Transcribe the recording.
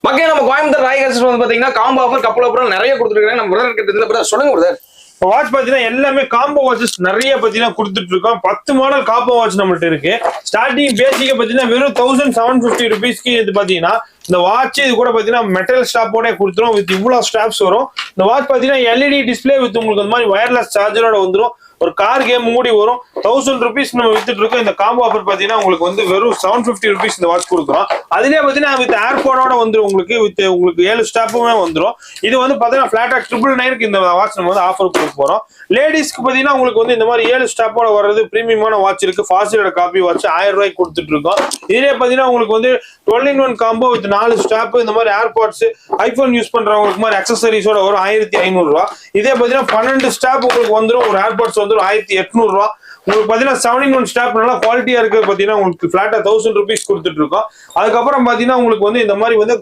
மக்களே நம்ம கோயம்புத்தூர் ராய்கர்ஸ் வந்து பாத்தீங்கன்னா காம்போ ஆஃபர் கப்பல் அப்புறம் நிறைய கொடுத்துருக்காங்க. நம்ம பிரதர் கிட்ட பிரதர் சொல்லுங்க பிரதர். வாட்ச் பாத்தீங்கன்னா எல்லாமே காம்போ வாட்சஸ் நிறைய பாத்தீங்கன்னா கொடுத்துட்டு இருக்கோம். 10 மாடல் காம்போ வாட்ச் நம்மள்ட்ட இருக்கு. ஸ்டார்டிங் பேசிக்கா பாத்தீங்கன்னா வெறும் 1750 ருபீஸ்க்கு இது பாத்தீங்கன்னா இந்த வாட்ச் இது கூட பாத்தீங்கன்னா மெட்டல் ஸ்டாப்போட கொடுத்துரும். வித் இவ்வளவு ஸ்டாப்ஸ் வரும். இந்த வாட்ச் பாத்தீங்கன்னா எல்இடி டிஸ்பிளே வித் உங்களுக்கு அந்த மாதிரி வயர்லெஸ் சார்ஜரோட வந்துடும். ஒரு கார் கேம் மூடி வரும். 1000 ருபீஸ் நம்ம வித்துட்டு இருக்கோம். இந்த காம்போ ஆஃபர் பாத்தீங்கன்னா உங்களுக்கு வந்து வெறும் 750 ருபீஸ் இந்த வாட்ச் கொடுக்குறோம். அதுலயே பாத்தீங்கன்னா வித் ஏர்போர்டோட வந்துடும். உங்களுக்கு வித் உங்களுக்கு 7 ஸ்டாப்புமே வந்துடும். இது வந்து பாத்தீங்கன்னா பிளாட்டா 999 இந்த வாட்ச் நம்ம வந்து ஆஃபர் கொடுக்க போறோம். லேடிஸ்க்கு பாத்தீங்கன்னா உங்களுக்கு வந்து இந்த மாதிரி 7 ஸ்டாப்போட வர்றது பிரீமியமான வாட்ச் இருக்கு. ஃபாஸ்டோட காப்பி வாட்ச் 1000 ரூபாய்க்கு கொடுத்துட்டு இருக்கோம். இதுலயே பாத்தீங்கன்னா உங்களுக்கு வந்து 12-in-1 காம்போ வித் 4 ஸ்டாப் இந்த மாதிரி ஏர்பாட்ஸ் ஐபோன் யூஸ் பண்றவங்களுக்கு மாதிரி அக்சசரிஸோட வரும் 1500 ரூபாய். இதே பாத்தீங்கன்னா 12 ஸ்டாப் உங்களுக்கு வந்துடும். ஒரு ஏர்பாட்ஸ் வந்துடும் 1800 ரூபாய். உங்களுக்கு பாத்தீங்கன்னா 7-in-1 ஸ்டாப் நல்லா குவாலிட்டியா இருக்கு. பாத்தீங்கன்னா உங்களுக்கு பிளாட்டா 1000 ருபீஸ் கொடுத்துட்டு இருக்கோம். அதுக்கப்புறம் பாத்தீங்கன்னா உங்களுக்கு வந்து இந்த மாதிரி வந்து